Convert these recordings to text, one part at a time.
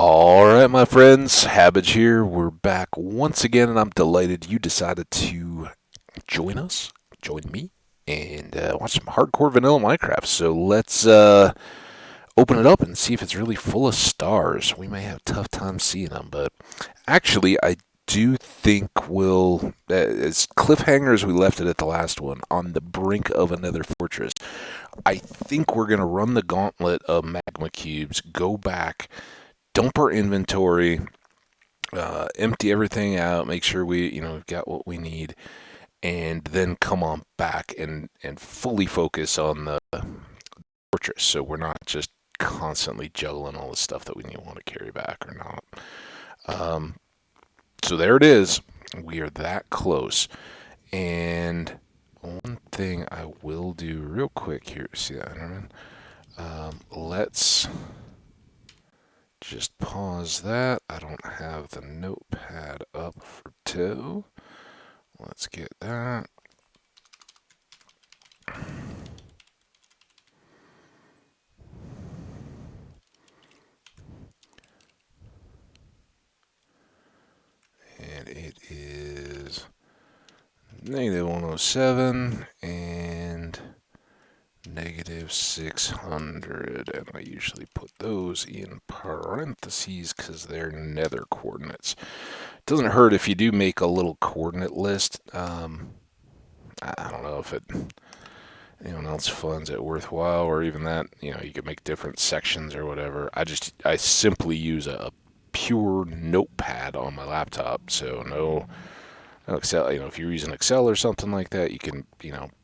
All right, my friends, Hambbage here. We're back once again, and I'm delighted you decided to join us, join me, and watch some hardcore vanilla Minecraft. So let's open it up and see if it's really full of stars. We may have a tough time seeing them, but actually, I do think we'll, as cliffhanger as we left it at the last one, on the brink of another fortress. I think we're going to run the gauntlet of magma cubes, go back, dump our inventory, empty everything out, make sure we've got what we need, and then come on back and fully focus on the fortress. So we're not just constantly juggling all the stuff that we want to carry back or not. So there it is. We are that close. And one thing I will do real quick here, see that, Herman? Let's just pause that. I don't have the notepad up for two. Let's get that. And it is -107 and -600. And I usually put those in parentheses because they're nether coordinates. Doesn't hurt if you do make a little coordinate list. I don't know if anyone else finds it worthwhile, or even that, you could make different sections or whatever. I simply use a pure notepad on my laptop, so no Excel. If you're using Excel or something like that, you can,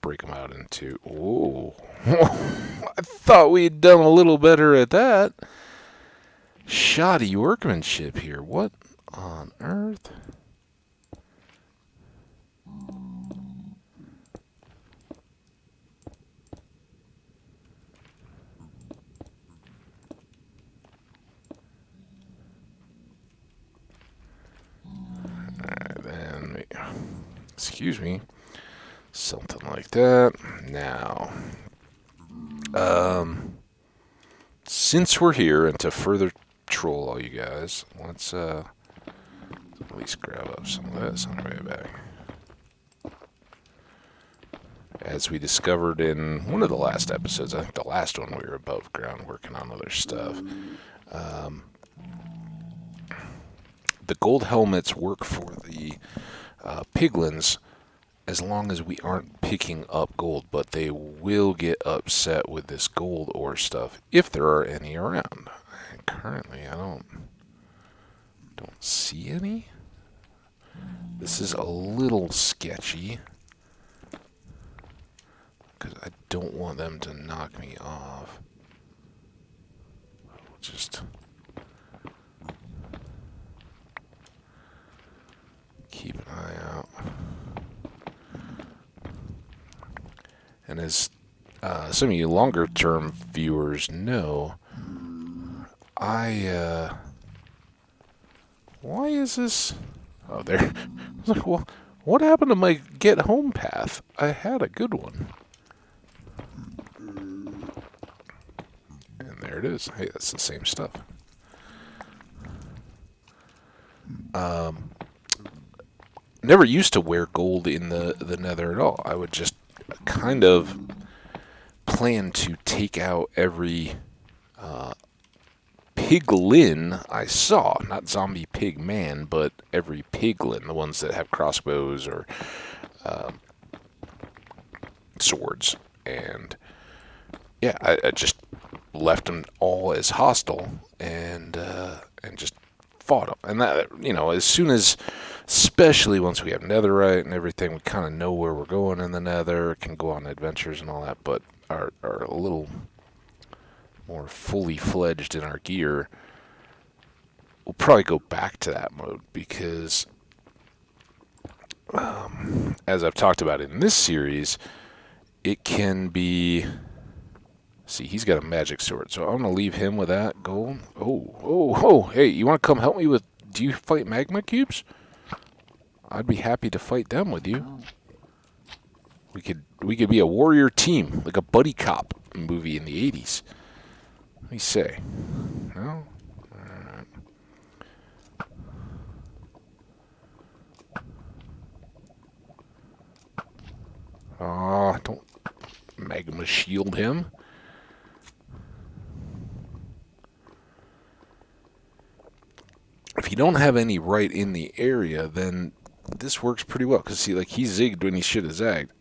break them out into. Oh, I thought we'd done a little better at that. Shoddy workmanship here. What on earth? Then, excuse me, something like that. Now, since we're here, and to further troll all you guys, let's at least grab up some of this on our way back. As we discovered in one of the last episodes, I think the last one, we were above ground working on other stuff. The gold helmets work for the piglins as long as we aren't picking up gold, but they will get upset with this gold ore stuff if there are any around. And currently, I don't see any. This is a little sketchy because I don't want them to knock me off. We'll just keep an eye out. And as some of you longer-term viewers know, why is this? Oh, there. I was like, well, what happened to my get home path? I had a good one. And there it is. Hey, that's the same stuff. Never used to wear gold in the nether at all. I would just kind of plan to take out every piglin I saw. Not zombie pig man, but every piglin. The ones that have crossbows or swords. And yeah, I just left them all as hostile and just fought them. And that, as soon as, especially once we have netherite and everything, we kind of know where we're going in the nether, can go on adventures and all that, but are a little more fully fledged in our gear, we'll probably go back to that mode because, as I've talked about in this series, it can be. See, he's got a magic sword, so I'm going to leave him with that gold. Oh, hey, you want to come help me with, do you fight magma cubes? I'd be happy to fight them with you. We could be a warrior team, like a buddy cop movie in the 80s. What do you say? No? Alright. to shield him. If you don't have any right in the area, then this works pretty well. Because, see, like, he zigged when he should have zagged.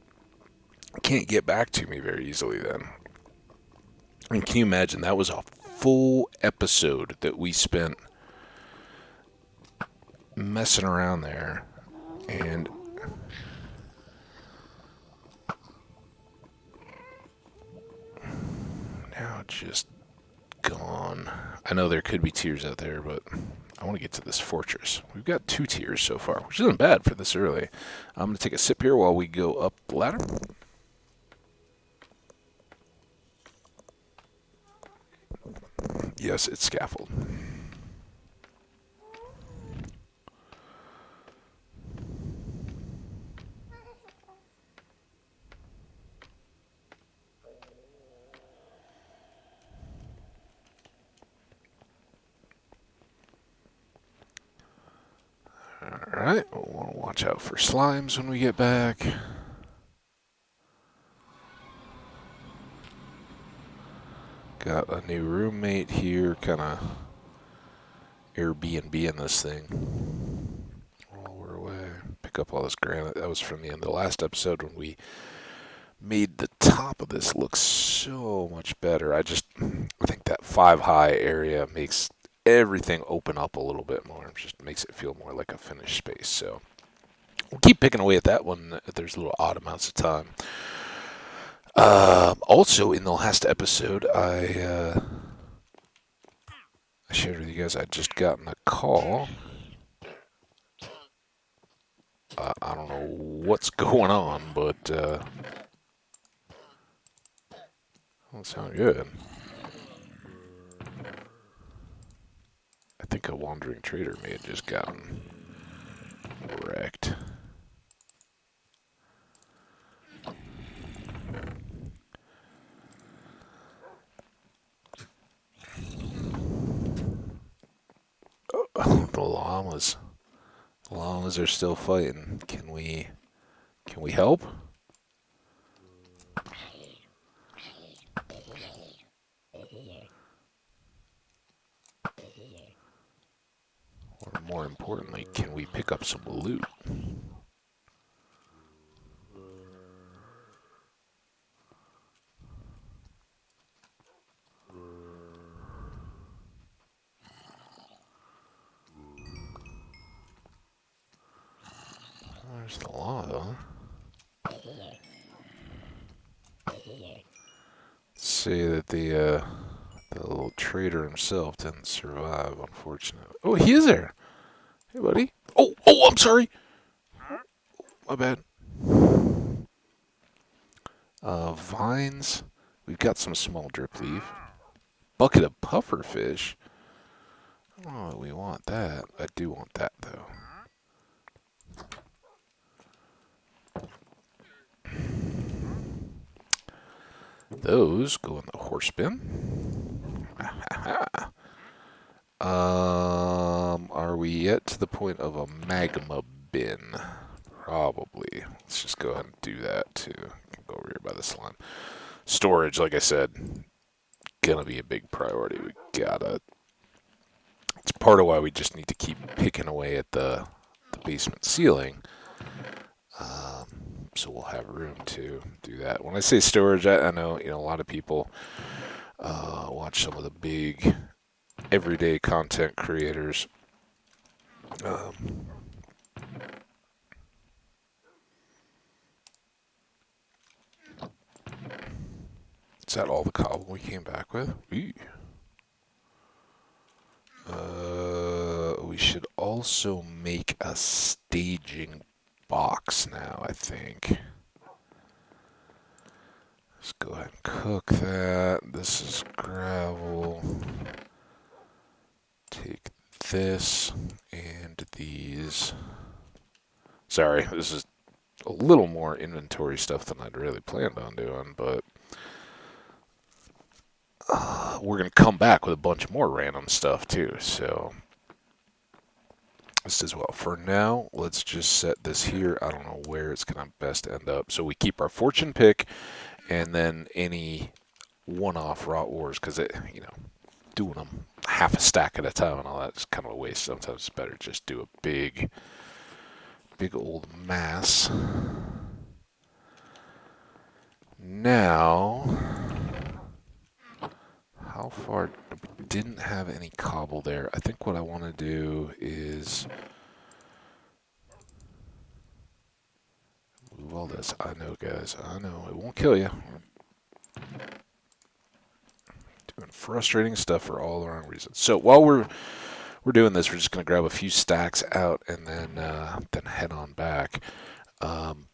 Can't get back to me very easily then. And can you imagine, that was a full episode that we spent messing around there. And now just gone. I know there could be tiers out there, but I want to get to this fortress. We've got 2 tiers so far, which isn't bad for this early. I'm going to take a sip here while we go up the ladder. Yes, it's scaffold. Alright, we'll want to watch out for slimes when we get back. Got a new roommate here, kind of Airbnb-ing this thing while we're away. Pick up all this granite. That was from the end of the last episode when we made the top of this look so much better. I think that 5 high area makes everything open up a little bit more. It just makes it feel more like a finished space. So we'll keep picking away at that one. There's little odd amounts of time. Also, in the last episode, I shared with you guys I'd just gotten a call. I don't know what's going on, but doesn't sound good. I think a wandering trader may have just gotten wrecked. Oh, the llamas. The llamas are still fighting. Can we help? Or more importantly, can we pick up some loot? There's a lot, huh? Say that the little trader himself didn't survive, unfortunately. Oh, he is there. Hey, buddy. Oh, I'm sorry. My bad. Vines. We've got some small drip leaf. Bucket of pufferfish. I don't know that we want that. I do want that, though. Those go in the horse bin. Are we yet to the point of a magma bin? Probably. Let's just go ahead and do that too. Go over here by the slime. Storage, like I said, gonna be a big priority. It's part of why we just need to keep picking away at the basement ceiling. So we'll have room to do that. When I say storage, I know a lot of people watch some of the big everyday content creators. Is that all the cobble we came back with? We should also make a staging box now, I think. Let's go ahead and cook that. This is gravel. Take this and these. Sorry, this is a little more inventory stuff than I'd really planned on doing, but we're going to come back with a bunch more random stuff too, so this as well. For now, let's just set this here. I don't know where it's going to best end up. So we keep our fortune pick and then any one-off raw ores, because doing them half a stack at a time and all that is kind of a waste. Sometimes it's better just do a big old mass. Now, how far? We didn't have any cobble there. I think what I want to do is move all this. I know, guys. I know it won't kill you. Doing frustrating stuff for all the wrong reasons. So while we're doing this, we're just gonna grab a few stacks out and then head on back. Um,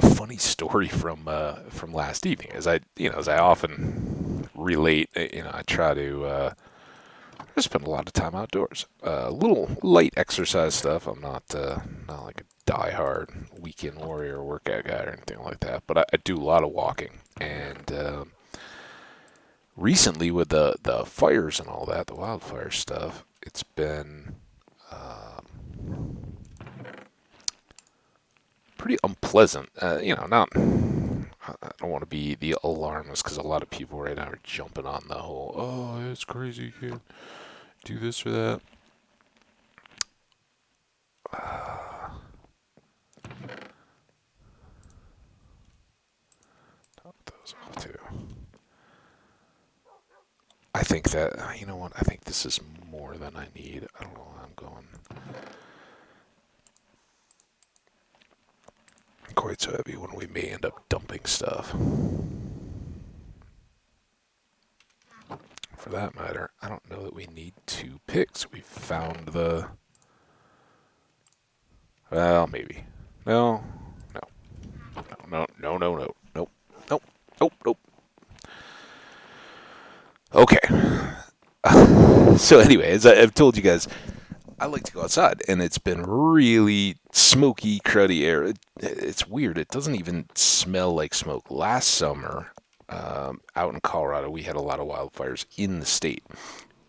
Funny story from last evening, as I often relate. I try to I spend a lot of time outdoors. A little light exercise stuff. I'm not like a diehard weekend warrior workout guy or anything like that, but I do a lot of walking. And recently, with the fires and all that, the wildfire stuff, it's been pretty unpleasant. Not. I don't want to be the alarmist because a lot of people right now are jumping on the whole, oh, it's crazy, you can't do this or that. Top those off too. I think that, you know what, I think this is more than I need. I don't know where I'm going. Quite so heavy when we may end up dumping stuff. For that matter, I don't know that we need 2 picks. We found the... Well, maybe. No. No. No, no, no, no. Nope. Nope. Nope. Nope. Okay. So anyway, as I've told you guys, I like to go outside, and it's been really smoky, cruddy air. It's weird. It doesn't even smell like smoke. Last summer, out in Colorado, we had a lot of wildfires in the state,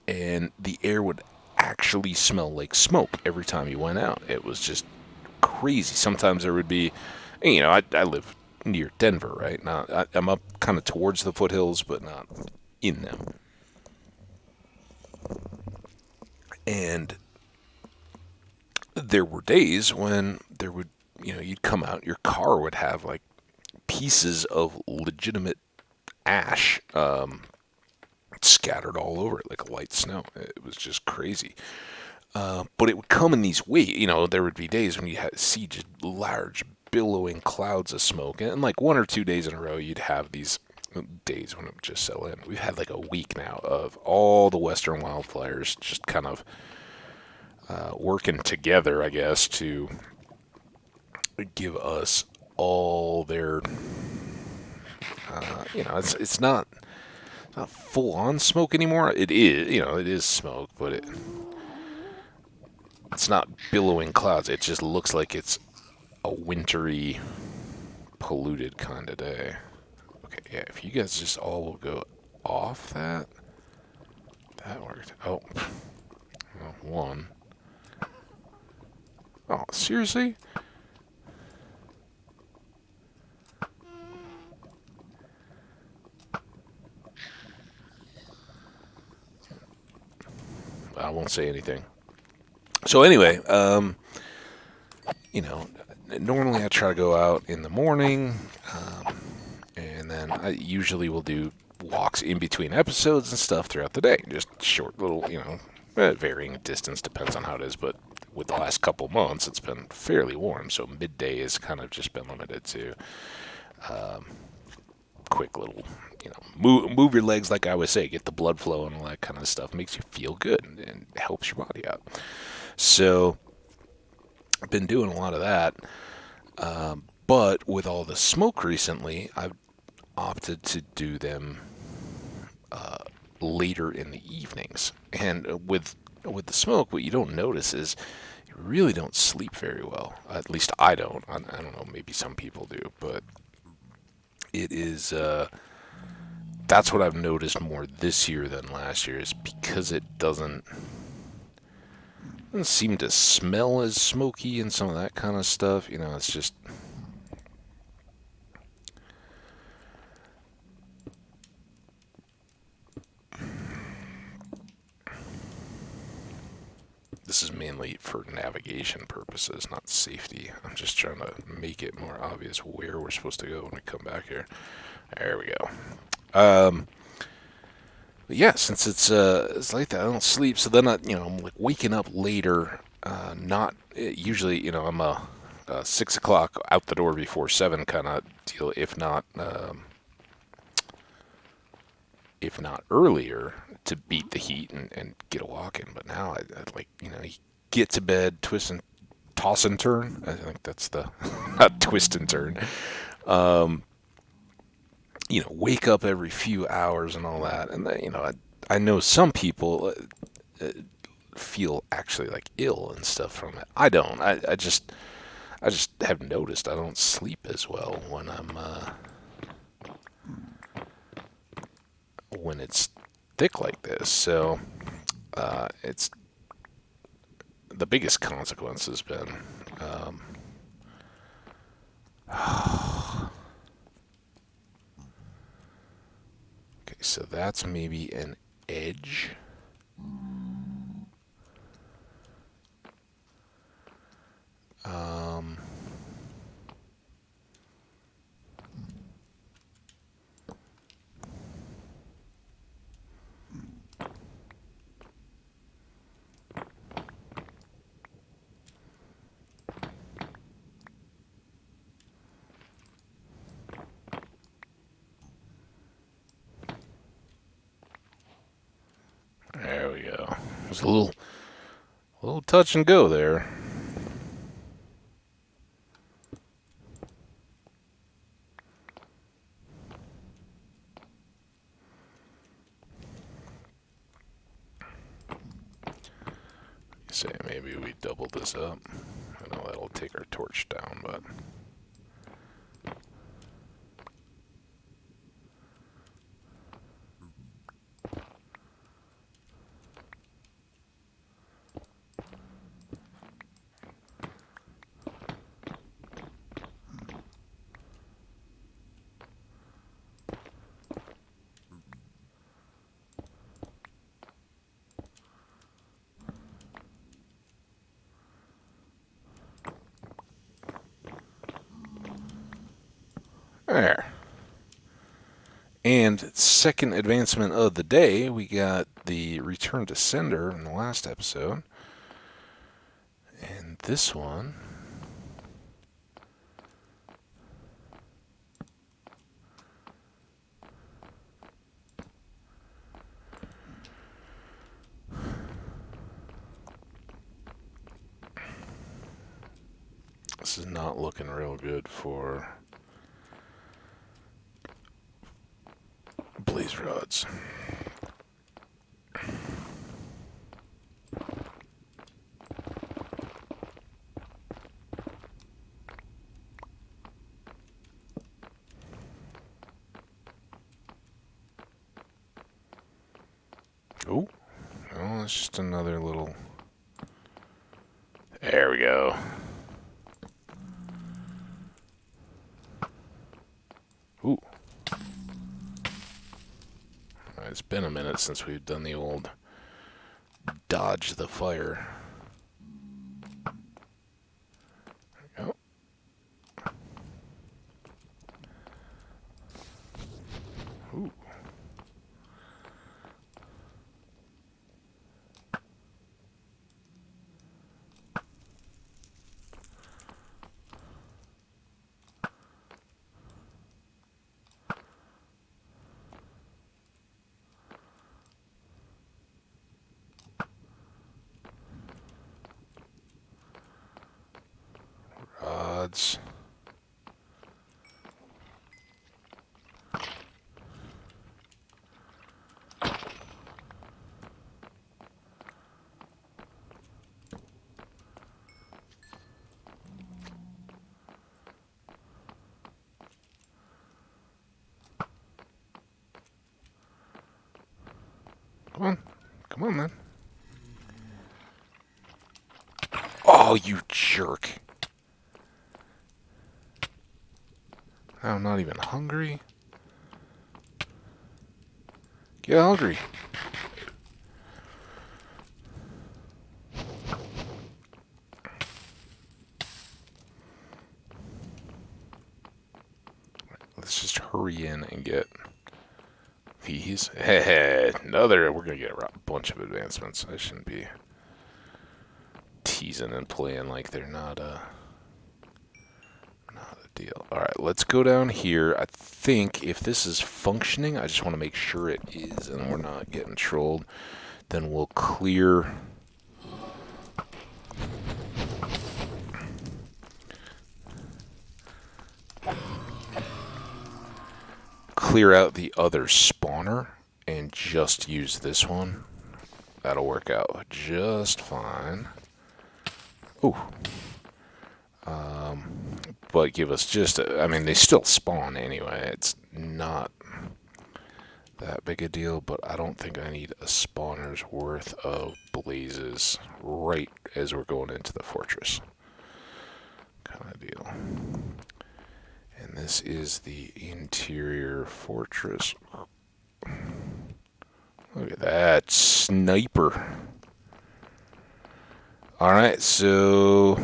and the air would actually smell like smoke every time you went out. It was just crazy. Sometimes there would be, I live near Denver, right? Now I'm up kind of towards the foothills, but not in them. And there were days when there would, you'd come out, your car would have like pieces of legitimate ash scattered all over it like a light snow. It was just crazy. But it would come in these waves. There would be days when you had see just large billowing clouds of smoke, and like 1 or 2 days in a row, you'd have these days when it would just settle in. We've had like a week now of all the western wildfires just kind of working together, I guess, to give us all their, it's not full on smoke anymore. It is, it is smoke, but it's not billowing clouds. It just looks like it's a wintry, polluted kind of day. Okay, yeah, if you guys just all will go off that worked. Oh, well, one. Oh, seriously? I won't say anything. So anyway, normally I try to go out in the morning, and then I usually will do walks in between episodes and stuff throughout the day. Just short little, varying distance, depends on how it is, but with the last couple months, it's been fairly warm, so midday has kind of just been limited to quick little, move your legs, like I always say, get the blood flow and all that kind of stuff. Makes you feel good and helps your body out. So I've been doing a lot of that, but with all the smoke recently, I've opted to do them later in the evenings. And with the smoke, what you don't notice is you really don't sleep very well. At least I don't. I don't know. Maybe some people do, but it is. That's what I've noticed more this year than last year, is because it doesn't seem to smell as smoky and some of that kind of stuff. It's just This is mainly for navigation purposes, not safety. I'm just trying to make it more obvious where we're supposed to go when we come back here. There we go. But yeah, since it's like that, I don't sleep. So then I'm like waking up later. Not usually, I'm a 6 o'clock out the door before 7 kind of deal. If not earlier, to beat the heat and get a walk in. But now I like you get to bed, twist and toss and turn. I think that's the not twist and turn. Wake up every few hours and all that. And then, I know some people feel actually like ill and stuff from it. I don't. I just have noticed I don't sleep as well when it's thick like this. So it's the biggest consequence has been okay. So that's maybe an edge. Um, there we go. There's a little touch and go there. Say maybe we double this up. I know that'll take our torch down, but there. And second advancement of the day, we got the return to sender in the last episode. And this one, this is not looking real good for blaze rods. Oh, well, that's just another little. There we go. Ooh. It's been a minute since we've done the old dodge the fire. There we go. Ooh. Rods. Come on. Come on, man. Oh, you jerk. I'm not even hungry. Get hungry. just hurry in and get these. Hey, we're going to get a bunch of advancements. I shouldn't be teasing and playing like they're not a deal. Alright, let's go down here. I think if this is functioning, I just want to make sure it is and we're not getting trolled. Then we'll clear out the other spawner and just use this one. That'll work out just fine. Ooh. But give us just I mean, they still spawn anyway. It's not that big a deal, but I don't think I need a spawner's worth of blazes right as we're going into the fortress. Kind of deal. And this is the interior fortress. Look at that sniper. Alright, so...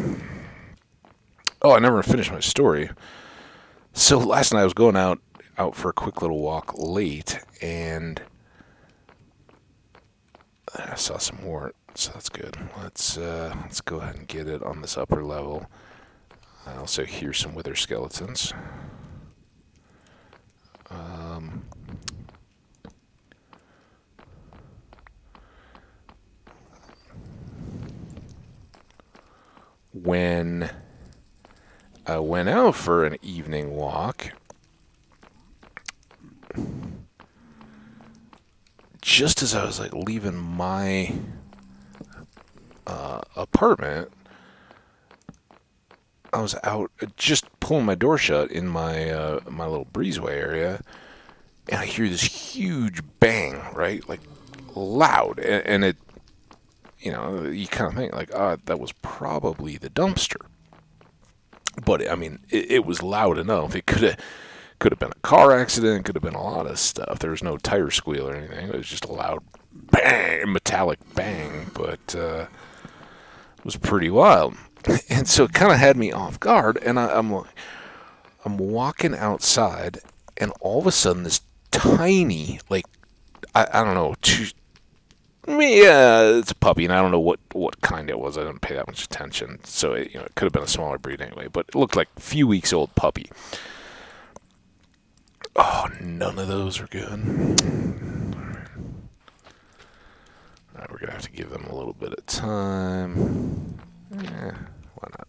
Oh, I never finished my story. So last night I was going out for a quick little walk late, and I saw some wart, so that's good. Let's go ahead and get it on this upper level. I also hear some wither skeletons. When I went out for an evening walk, just as I was like leaving my apartment, I was out just pulling my door shut in my my little breezeway area, and I hear this huge bang, right? Like loud, and it, you know, you kind of think like, that was probably the dumpster. But I mean, it was loud enough. It could have been a car accident. Could have been a lot of stuff. There was no tire squeal or anything. It was just a loud bang, metallic bang. But it was pretty wild. And so it kind of had me off guard. And I'm walking outside, and all of a sudden, this tiny, like, I don't know, it's a puppy, and I don't know what kind it was. I didn't pay that much attention, so it could have been a smaller breed anyway. But it looked like a few weeks old puppy. Oh, none of those are good. All right, we're gonna have to give them a little bit of time. Why not?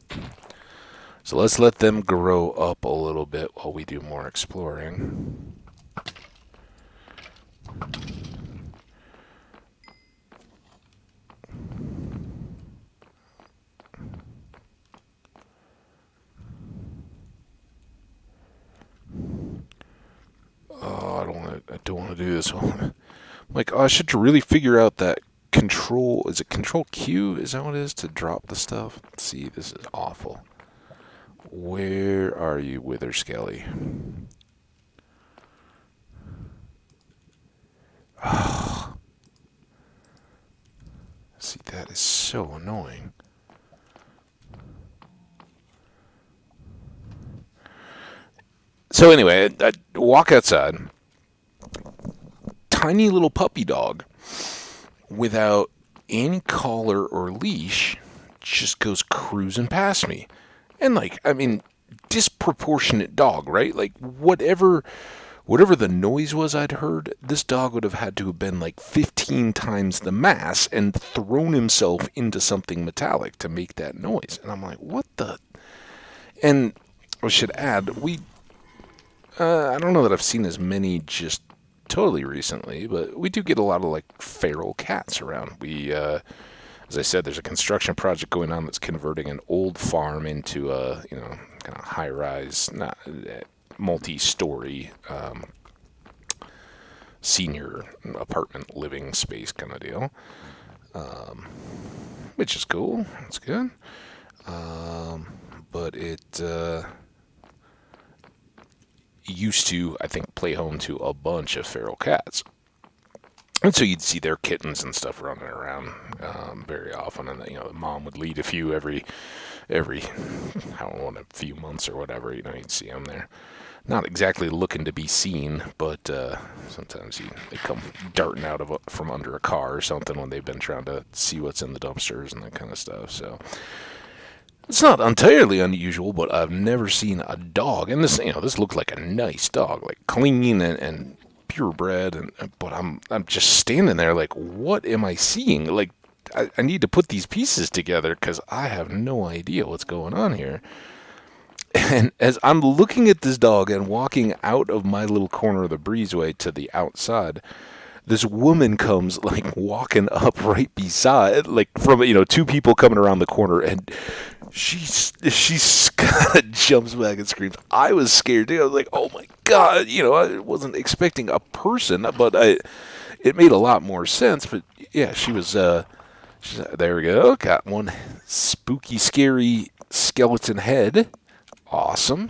So let's let them grow up a little bit while we do more exploring. Oh, I don't want to do this one. I'm like, I should really figure out that control. Is it control Q? Is that what it is to drop the stuff? Let's see, this is awful. Where are you, Wither Skelly? Oh. See, that is so annoying. So anyway, I walk outside. Tiny little puppy dog without any collar or leash just goes cruising past me. And like, I mean, disproportionate dog, right? Like whatever the noise was I'd heard, this dog would have had to have been like 15 times the mass and thrown himself into something metallic to make that noise. And I'm like, what the? And I should add, I don't know that I've seen as many just totally recently, but we do get a lot of like feral cats around. We, as I said, there's a construction project going on that's converting an old farm into a, kind of high-rise, not multi-story senior apartment living space kind of deal, which is cool. It's good, but it used to, I think, play home to a bunch of feral cats. And so you'd see their kittens and stuff running around very often, and the mom would lead a few every I don't know, a few months or whatever. You'd see them there. not exactly looking to be seen, but sometimes they come darting out of from under a car or something when they've been trying to see what's in the dumpsters and that kind of stuff. So it's not entirely unusual, but I've never seen a dog, and this looked like a nice dog, like clean and purebred, but I'm just standing there like, what am I seeing? Like, I need to put these pieces together because I have no idea what's going on here. And as I'm looking at this dog and walking out of my little corner of the breezeway to the outside, this woman comes like walking up right beside, like from two people coming around the corner, and she's kind of jumps back and screams. I was scared too. I was like, oh my god, I wasn't expecting a person, but it made a lot more sense. But yeah, she was. There we go. Got one spooky, scary skeleton head. Awesome.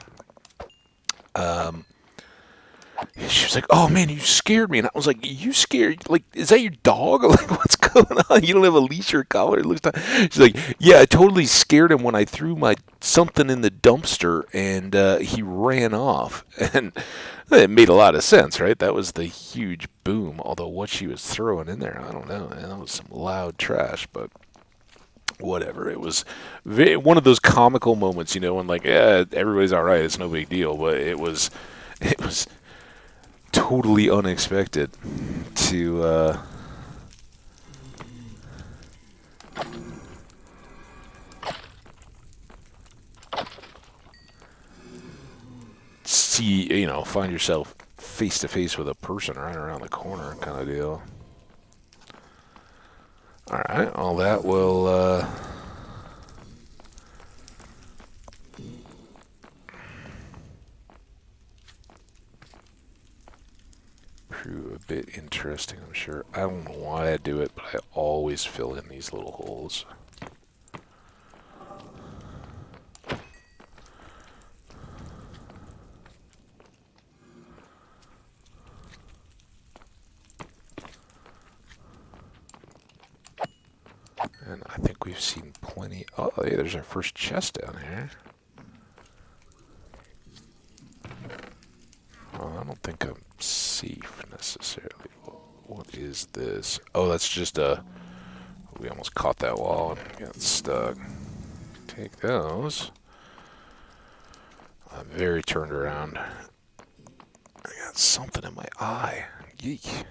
She was like, "Oh man, you scared me," and I was like, "You scared? Like, is that your dog? Like, what's going on? You don't have a leash or a collar?" It looks like. She's like, "Yeah, I totally scared him when I threw my something in the dumpster, and he ran off." And it made a lot of sense, right? That was the huge boom. Although what she was throwing in there, I don't know. Man, that was some loud trash, but whatever. It was one of those comical moments, when like, yeah, everybody's all right. It's no big deal, but it was totally unexpected to see, find yourself face to face with a person right around the corner kind of deal. All right, all that will prove a bit interesting, I'm sure. I don't know why I do it, but I always fill in these little holes. And I think we've seen plenty. Oh, hey, there's our first chest down here. Oh, I don't think I'm safe necessarily. What is this? Oh, that's just we almost caught that wall and got stuck. Take those. I'm very turned around. I got something in my eye. Yeek.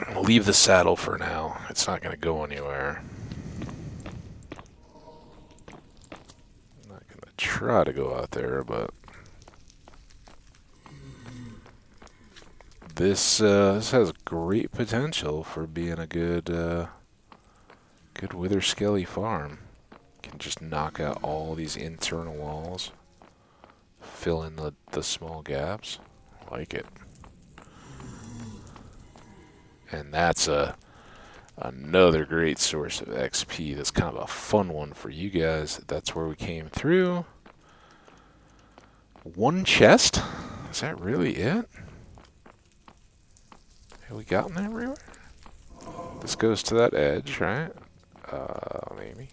I'll leave the saddle for now. It's not going to go anywhere. I'm not going to try to go out there, but this has great potential for being a good Wither Skelly farm. Can just knock out all these internal walls, fill in the small gaps. Like it. And that's another great source of XP. That's kind of a fun one for you guys. That's where we came through. One chest? Is that really it? Have we gotten everywhere? This goes to that edge, right? Maybe.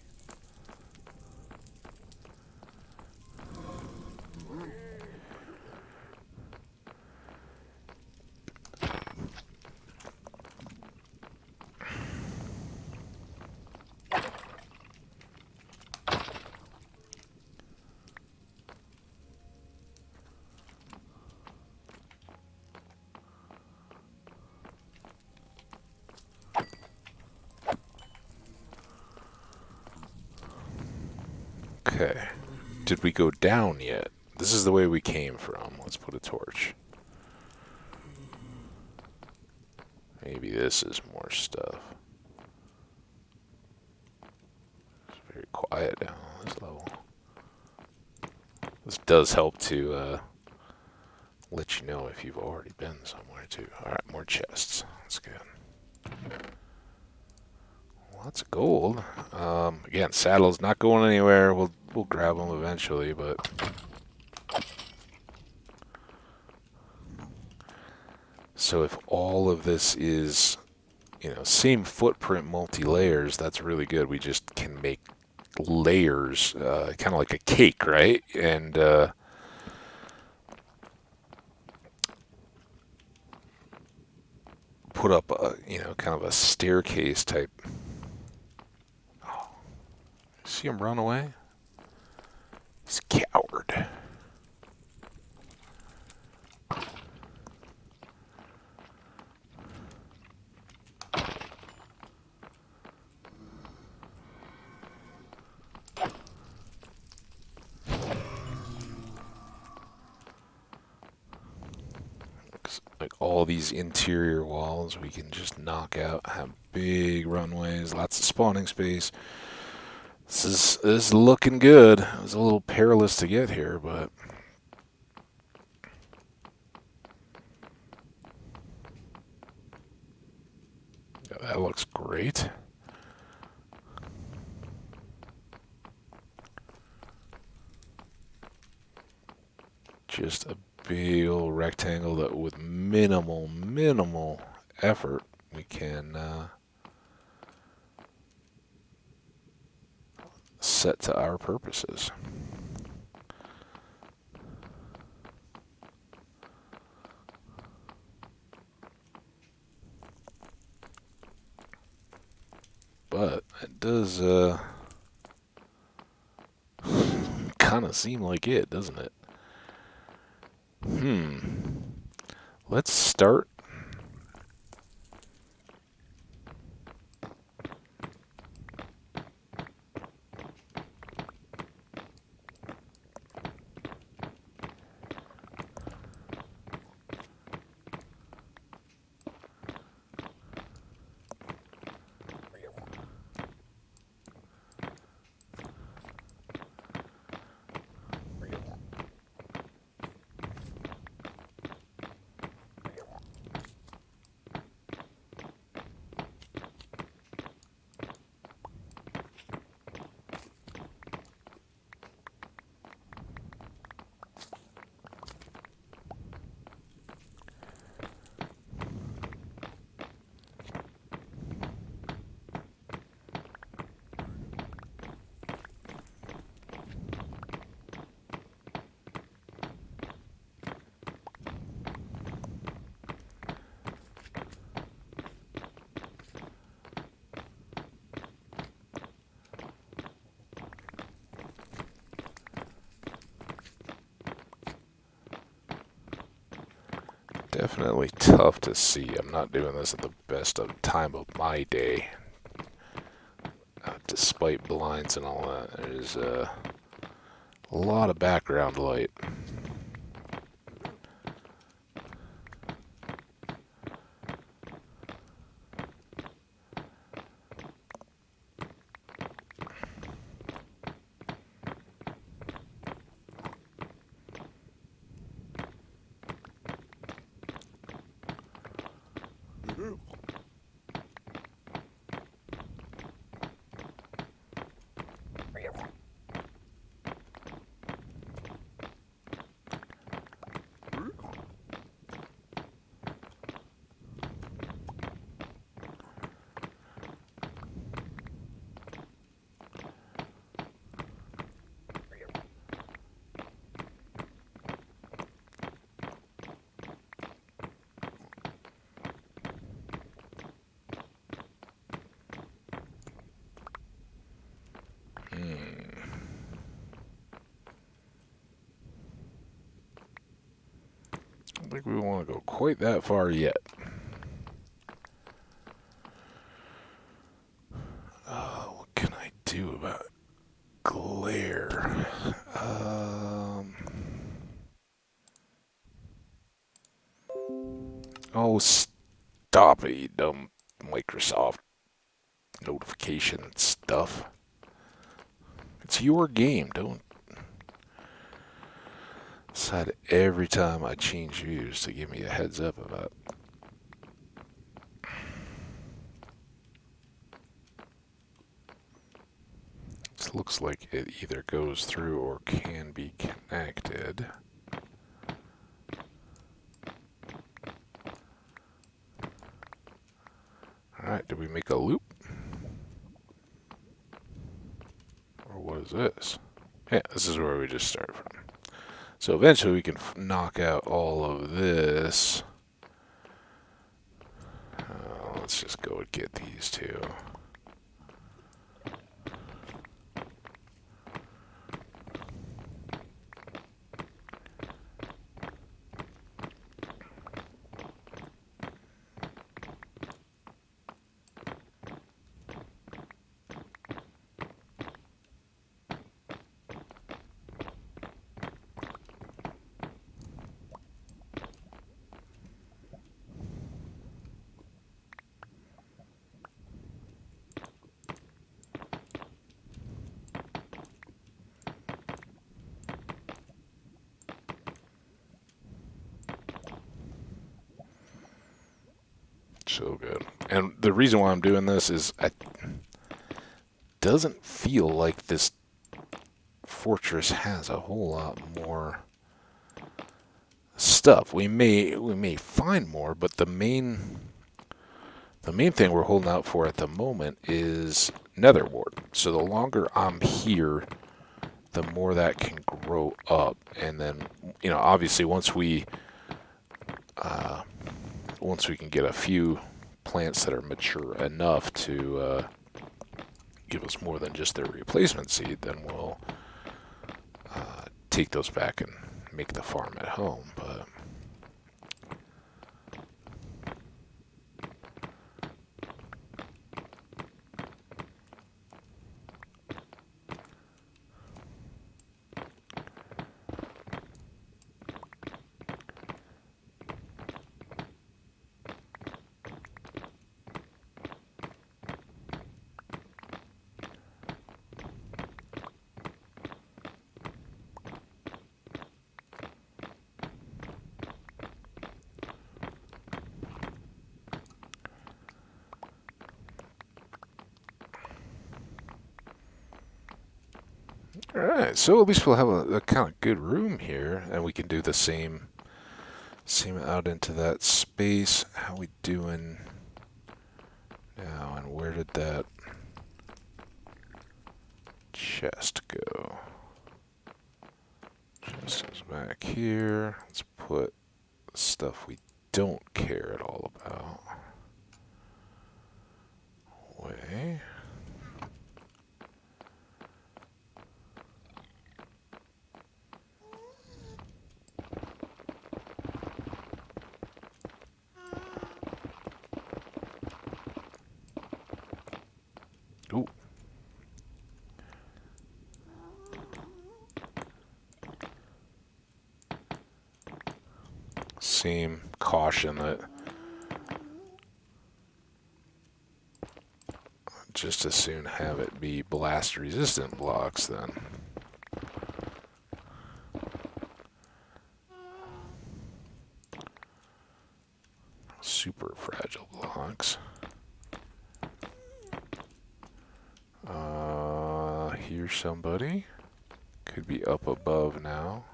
Okay. Did we go down yet? This is the way we came from. Let's put a torch. Maybe this is more stuff. It's very quiet down on this level. This does help to let you know if you've already been somewhere too. Alright, more chests. That's good. Lots of gold. Again, saddle's not going anywhere. We'll grab them eventually, but so if all of this is, same footprint, multi-layers, that's really good. We just can make layers, kind of like a cake, right? And put up a, kind of a staircase type. Oh, see him run away? He's a coward. Like all these interior walls we can just knock out, have big runways, lots of spawning space. This is looking good. It was a little perilous to get here, but that looks great. Just a big old rectangle that with minimal effort we can set to our purposes. But it does kind of seem like it, doesn't it? Let's start. Definitely tough to see. I'm not doing this at the best of time of my day. Despite blinds and all that, there's a lot of background light. I don't think we want to go quite that far yet. What can I do about glare? Oh, stop it, you dumb Microsoft notification stuff. It's your game. Don't decide every time I change views to give me a heads up about. This looks like it either goes through or can be connected. Alright, did we make a loop? this? Yeah, this is where we just started from. So eventually we can knock out all of this. Let's just go and get these two. So good. And the reason why I'm doing this is it doesn't feel like this fortress has a whole lot more stuff. We may find more, but the main thing we're holding out for at the moment is nether wart. So the longer I'm here, the more that can grow up. And then, obviously once we can get a few plants that are mature enough to give us more than just their replacement seed, then we'll take those back and make the farm at home. But all right, so at least we'll have a kind of good room here, and we can do the same out into that space. How we doing now, and where did that chest go? Chest is back here. Let's put stuff we don't care at all about away. Ooh. Same caution that just as soon have it be blast resistant blocks then. Super fragile blocks. Here's somebody. Could be up above now.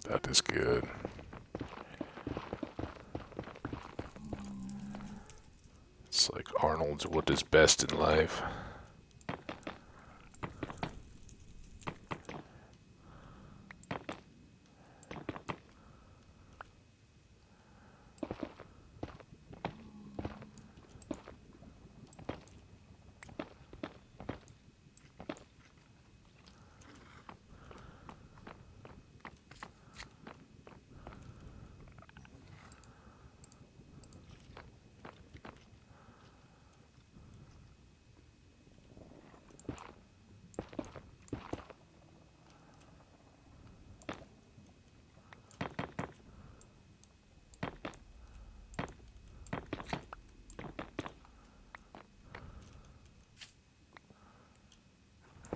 That is good. It's like Arnold's what is best in life.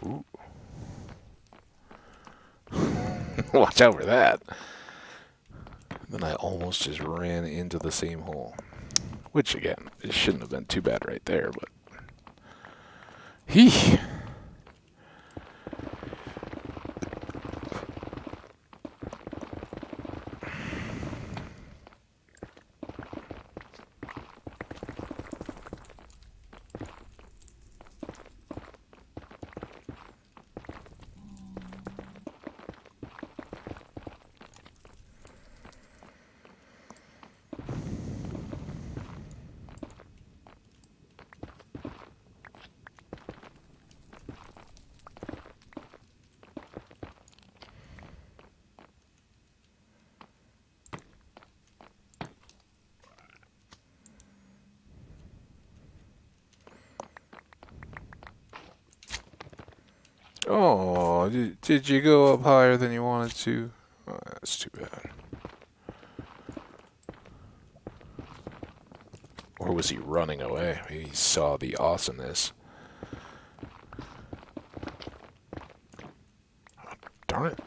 Ooh. Watch out for that. Then I almost just ran into the same hole. Which, again, it shouldn't have been too bad right there, but... Hee! Oh, did you go up higher than you wanted to? Oh, that's too bad. Or was he running away? Maybe he saw the awesomeness. Darn it.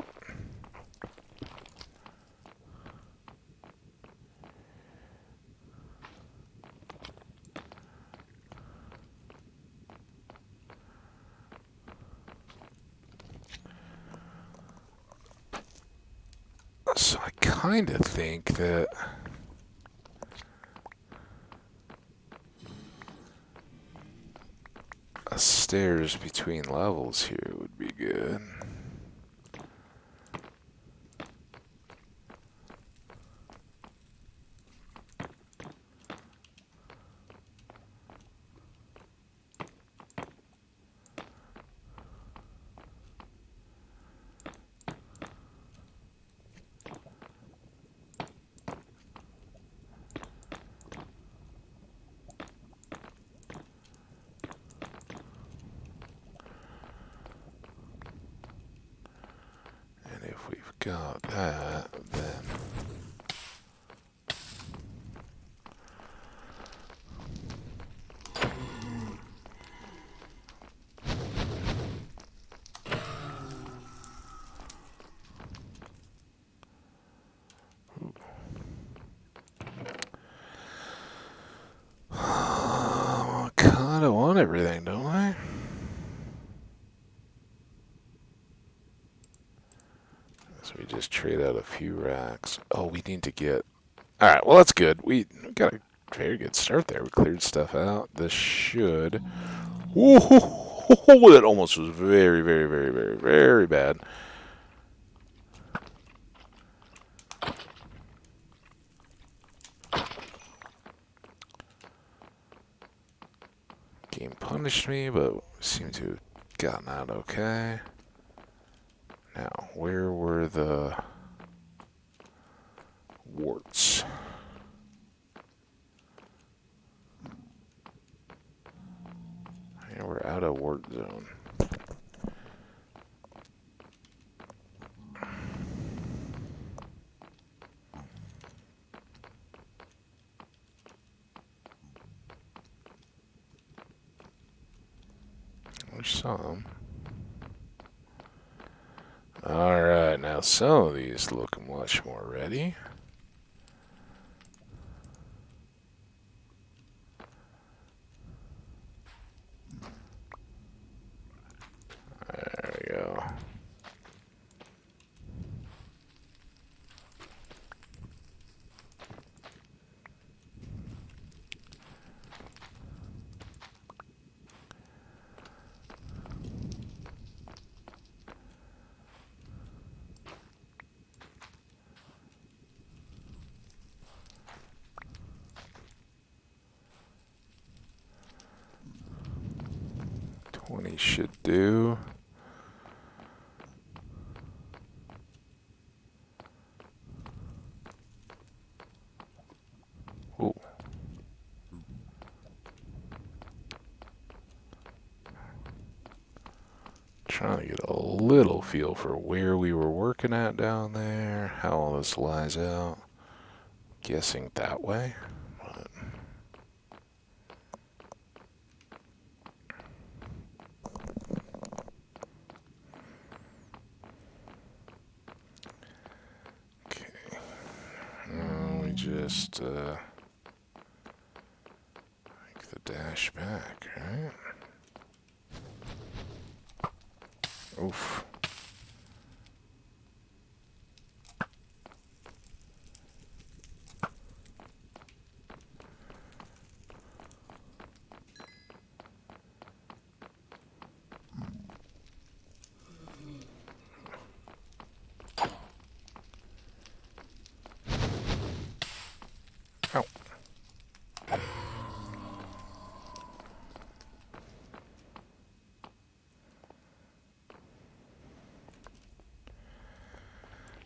So I kind of think that a stairs between levels here would be good. If we've got that, then... I kind of want everything, don't I? So we just trade out a few racks. Oh, we need to get... Alright, well that's good. We got a very good start there. We cleared stuff out. This should... Ooh, that almost was very, very, very, very, very bad. Game punished me, but seemed to have gotten out okay. Now, where were the warts? Yeah, we're out of wart zone. There's some. Alright, now some of these look much more ready. There we go. Should do. Ooh. Trying to get a little feel for where we were working at down there, how all this lies out. Guessing that way. But we just dash back, right? Oof. Ow.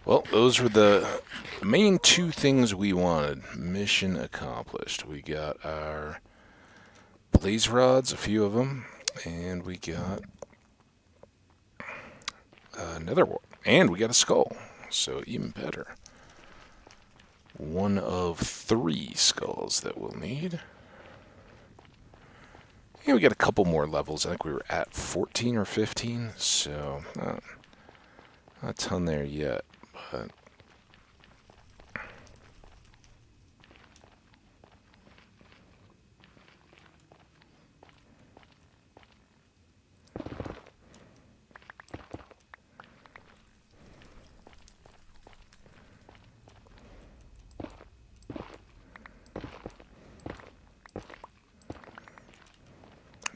Well, those were the main two things we wanted. Mission accomplished. We got our blaze rods, a few of them, and we got another one. And we got a skull, so even better. One of 3 skulls that we'll need. Yeah, we got a couple more levels. I think we were at 14 or 15, so not a ton there yet, but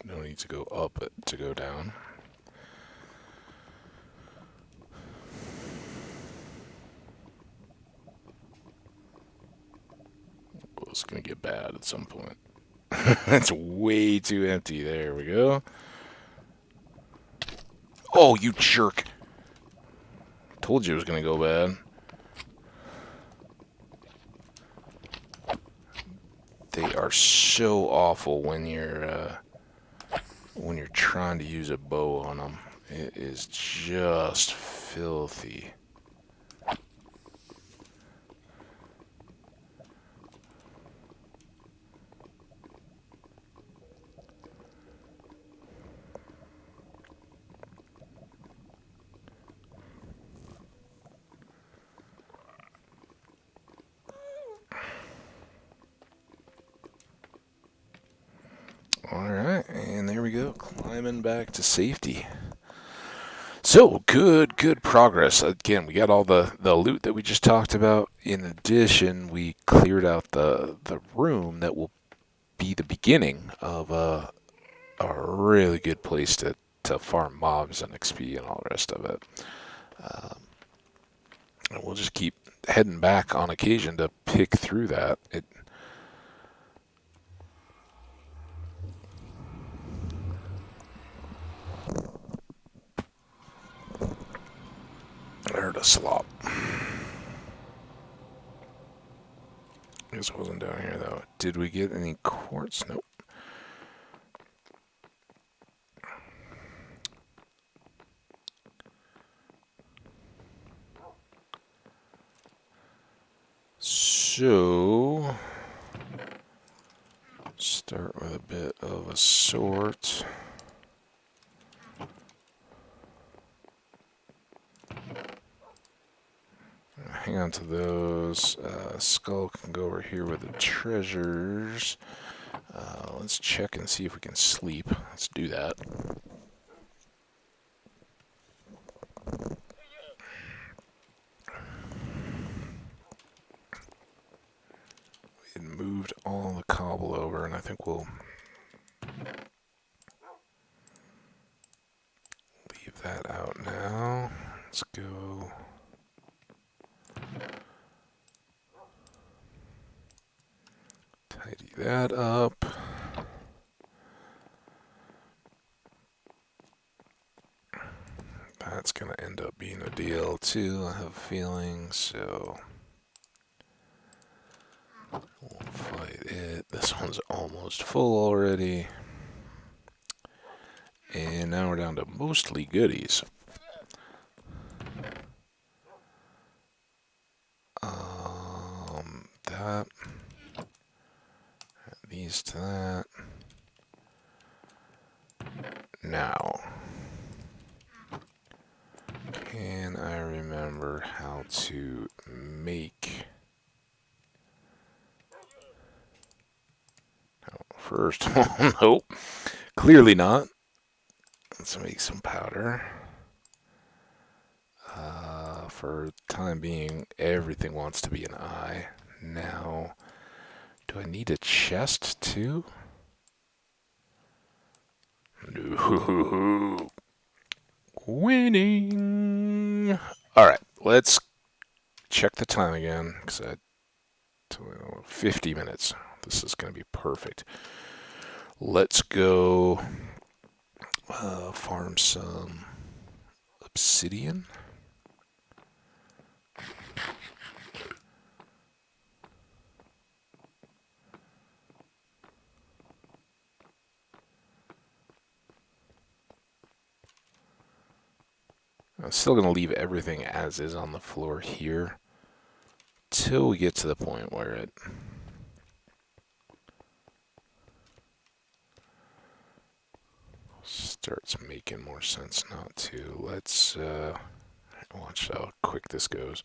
no need to go up to go down. Well, it's going to get bad at some point. That's way too empty. There we go. Oh, you jerk. Told you it was going to go bad. They are so awful when you're trying to use a bow on them. It is just filthy. Alright, and there we go, climbing back to safety. So, good progress. Again, we got all the loot that we just talked about. In addition, we cleared out the room that will be the beginning of a really good place to farm mobs and XP and all the rest of it. And we'll just keep heading back on occasion to pick through that. I heard a slop. This wasn't down here though. Did we get any quartz? Nope. So, start with a bit of a sort. Hang on to those. Skull can go over here with the treasures. Let's check and see if we can sleep. Let's do that. We had moved all the cobble over, and I think we'll leave that out now. Let's go. Tidy that up. That's going to end up being a deal too, I have a feeling, so we'll fight it. This one's almost full already. And now we're down to mostly goodies. That. Add these to that. Now, can I remember how to make... first. Nope. Clearly not. Let's make some powder. For the time being, everything wants to be an eye. Now, do I need a chest too? No. Winning. All right, let's check the time again, because 50 minutes. This is going to be perfect. Let's go farm some obsidian. I'm still going to leave everything as is on the floor here till we get to the point where it starts making more sense not to. Let's watch how quick this goes.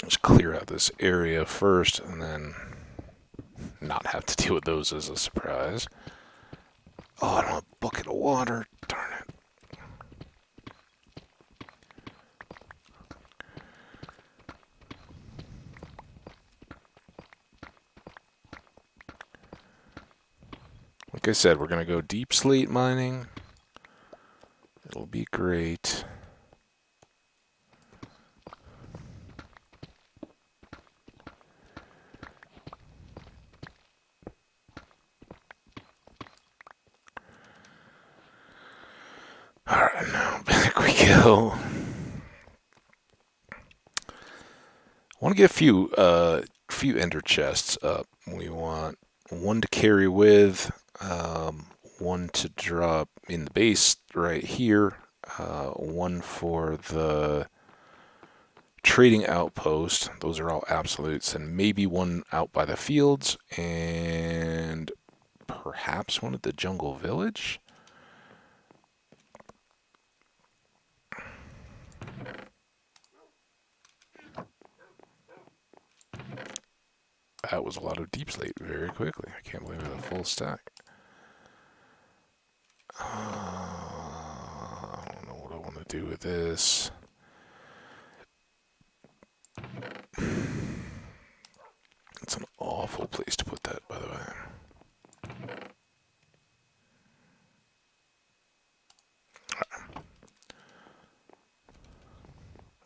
Just clear out this area first and then not have to deal with those as a surprise. Oh, I don't have a bucket of water. Darn it. Like I said, we're going to go deep slate mining. It'll be great. Alright, now back we go. I want to get a few ender chests up. We want one to carry with, one to drop in the base right here, one for the trading outpost. Those are all absolutes, and maybe one out by the fields, and perhaps one at the jungle village. That was a lot of deep slate very quickly. I can't believe it was a full stack. I don't know what I want to do with this. It's an awful place to put that, by the way.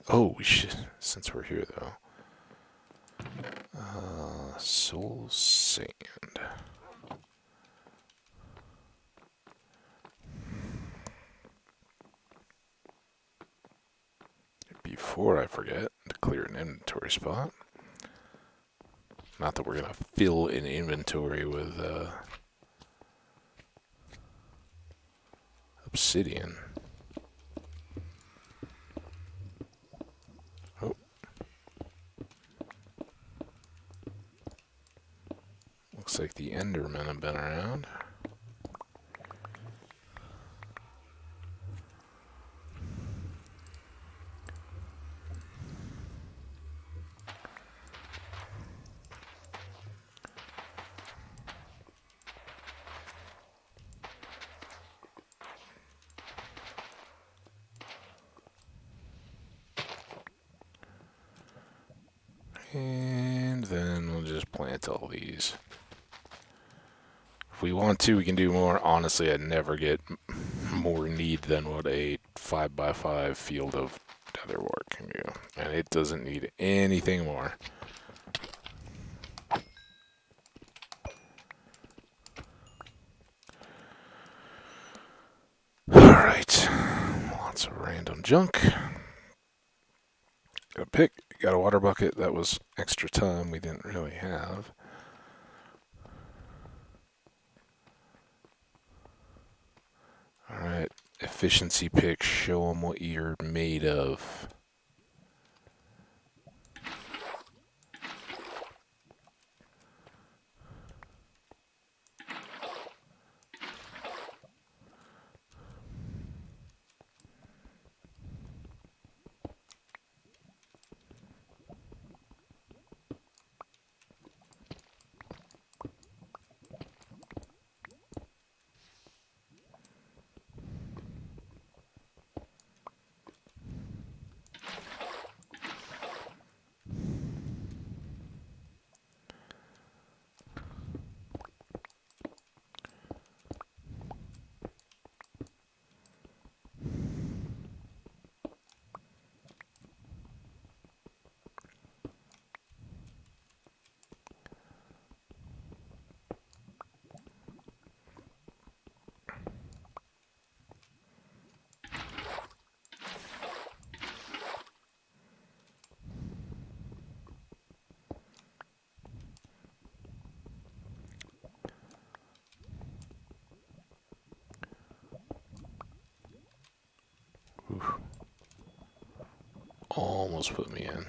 Oh, we should, since we're here though. Soul sand. Before I forget to clear an inventory spot. Not that we're gonna fill an inventory with obsidian. Oh. Looks like the Endermen have been around. And then we'll just plant all these. If we want to, we can do more. Honestly, I'd never get more need than what a 5x5 field of netherwort can do. And it doesn't need anything more. Alright. Lots of random junk. Got a pick, got a water bucket. That was extra time we didn't really have. Alright, efficiency pick, show them what you're made of. Oof. Almost put me in.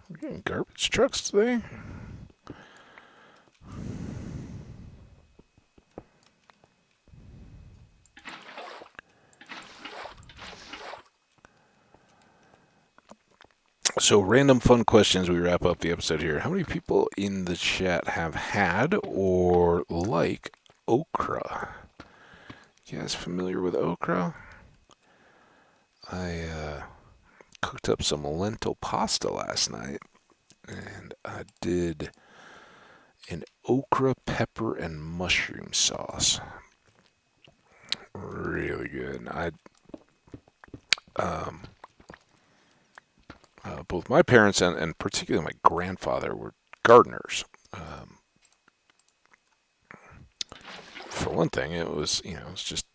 We're getting garbage trucks today. So, random fun questions. We wrap up the episode here. How many people in the chat have had or like okra? You guys familiar with okra? I cooked up some lentil pasta last night, and I did an okra, pepper, and mushroom sauce. Really good. Both my parents and particularly my grandfather were gardeners. For one thing, it's just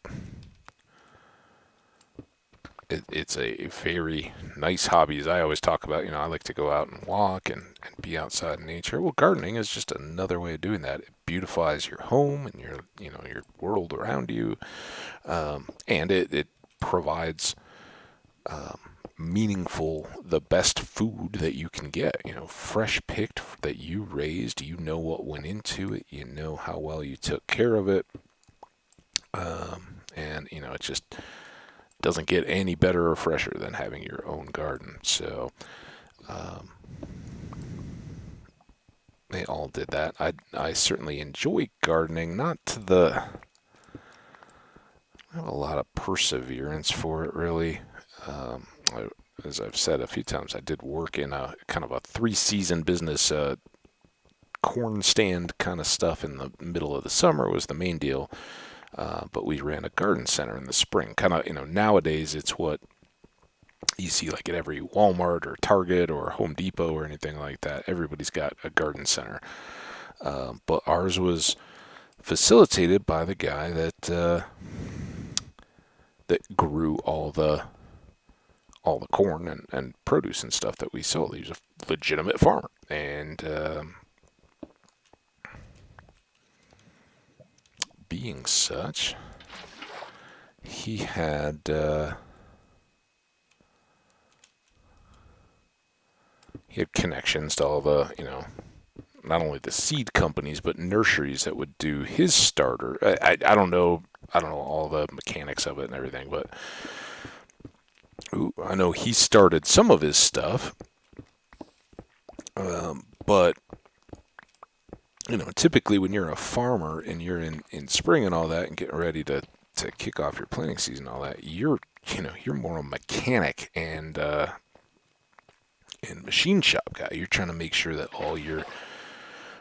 it's a very nice hobby. As I always talk about, I like to go out and walk and be outside in nature. Well, gardening is just another way of doing that. It beautifies your home and your world around you, and it provides the best food that you can get. Fresh picked that you raised. You know what went into it. You know how well you took care of it, and it just doesn't get any better or fresher than having your own garden. So they all did that. I certainly enjoy gardening. Not to the I have a lot of perseverance for it, really. As I've said a few times, I did work in a kind of a 3-season business, corn stand kind of stuff in the middle of the summer was the main deal. But we ran a garden center in the spring. Kind of, nowadays it's what you see like at every Walmart or Target or Home Depot or anything like that. Everybody's got a garden center. But ours was facilitated by the guy that grew all the corn and produce and stuff that we sold. He was a legitimate farmer. And being such, he had connections to all the, not only the seed companies, but nurseries that would do his starter. I don't know all the mechanics of it and everything, but I know he started some of his stuff. But typically when you're a farmer and you're in spring and all that and getting ready to kick off your planting season and all that, you're more a mechanic and machine shop guy. You're trying to make sure that all your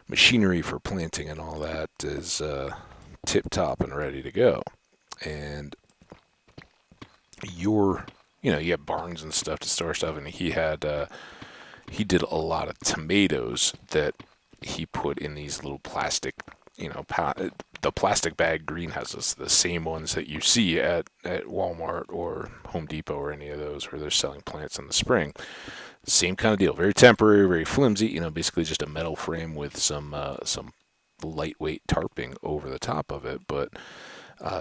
machinery for planting and all that is tip top and ready to go. And you have barns and stuff to store stuff, and he did a lot of tomatoes that he put in these little plastic, the plastic bag greenhouses, the same ones that you see at Walmart or Home Depot or any of those where they're selling plants in the spring. Same kind of deal, very temporary, very flimsy, basically just a metal frame with some lightweight tarping over the top of it, but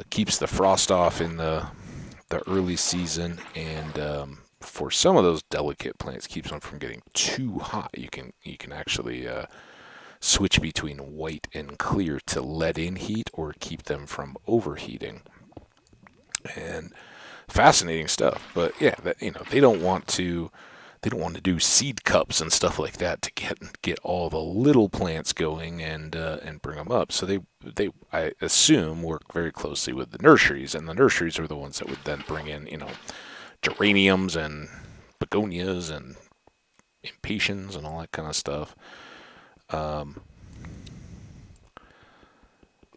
keeps the frost off in the early season, and for some of those delicate plants, keeps them from getting too hot. You can actually switch between white and clear to let in heat or keep them from overheating. And fascinating stuff. But yeah, they don't want to do seed cups and stuff like that to get all the little plants going and bring them up. So they I assume work very closely with the nurseries, and the nurseries are the ones that would then bring in geraniums and begonias and impatiens and all that kind of stuff.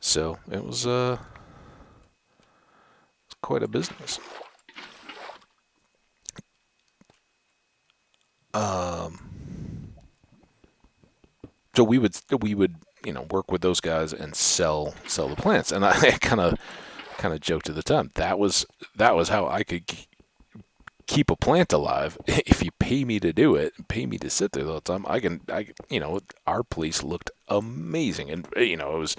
So it was quite a business. So we would work with those guys and sell the plants, and I kind of joked at the time that was how I could keep a plant alive, if you pay me to do it, pay me to sit there the whole time, our place looked amazing. And, it was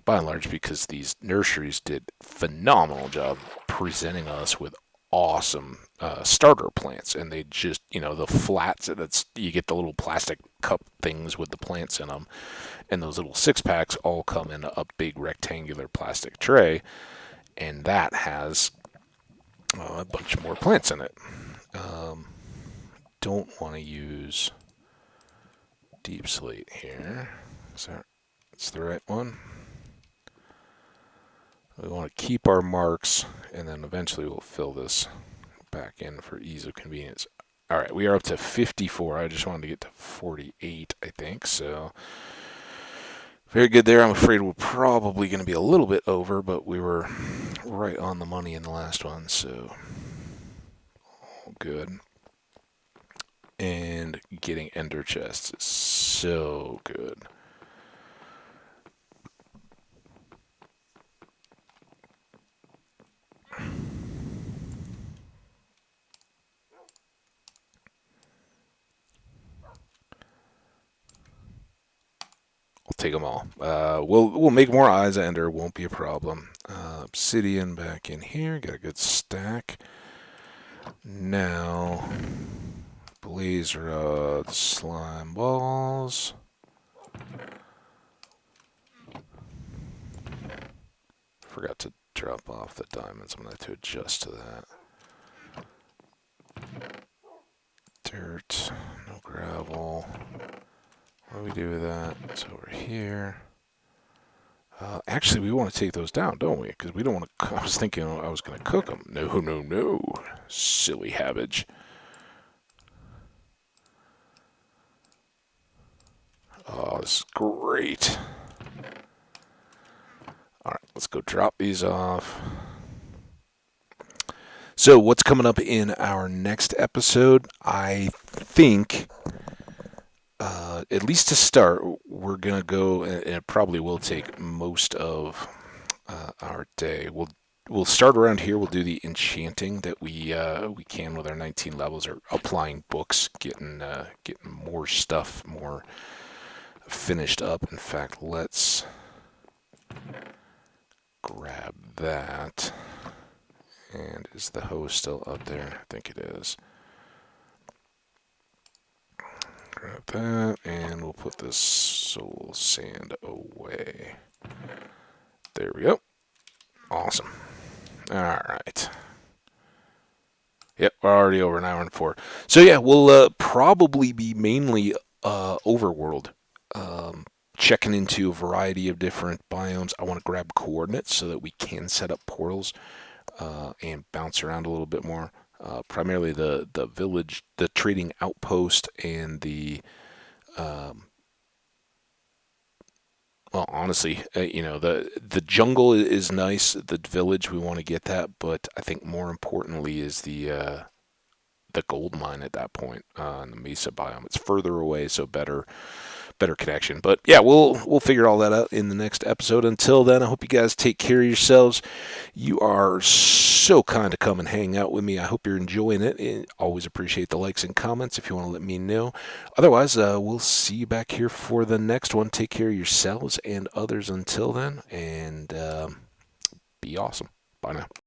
by and large because these nurseries did phenomenal job presenting us with awesome starter plants. And they just, the flats, you get the little plastic cup things with the plants in them. And those little 6-packs all come in a big rectangular plastic tray. And that has a bunch more plants in it. Don't want to use deep slate here. So that's the right one. We want to keep our marks, and then eventually we'll fill this back in for ease of convenience. All right, we are up to 54. I just wanted to get to 48, I think. So very good there. I'm afraid we're probably going to be a little bit over, but we were right on the money in the last one, so all good. And getting ender chests is so good. I'll take them all. We'll make more eyes of ender. Won't be a problem. Obsidian back in here. Got a good stack. Now, blaze rod, slime balls. Forgot to drop off the diamonds. I'm going to have to adjust to that. Dirt, no gravel. What do we do with that? It's over here. Actually, we want to take those down, don't we? Because we don't want to. I was thinking I was going to cook them. No, no, no. Silly Hambbage. Oh, this is great. All right, let's go drop these off. So, what's coming up in our next episode? I think. At least to start, we're going to go, and it probably will take most of our day. We'll start around here. We'll do the enchanting that we can with our 19 levels, or applying books, getting more stuff, more finished up. In fact, let's grab that. And is the hoe still up there? I think it is. Grab that, and we'll put this soul sand away. There we go. Awesome. All right. Yep, we're already over an hour and 4. So yeah, we'll probably be mainly overworld, checking into a variety of different biomes. I want to grab coordinates so that we can set up portals and bounce around a little bit more. Primarily the village, the trading outpost, and the well, honestly, the jungle is nice. The village, we want to get that, but I think more importantly is the gold mine at that point in the Mesa biome. It's further away, so better connection. But yeah, we'll figure all that out in the next episode. Until then, I hope you guys take care of yourselves. You are so kind to come and hang out with me. I hope you're enjoying it. And always appreciate the likes and comments if you want to let me know. Otherwise, we'll see you back here for the next one. Take care of yourselves and others until then, and be awesome. Bye now.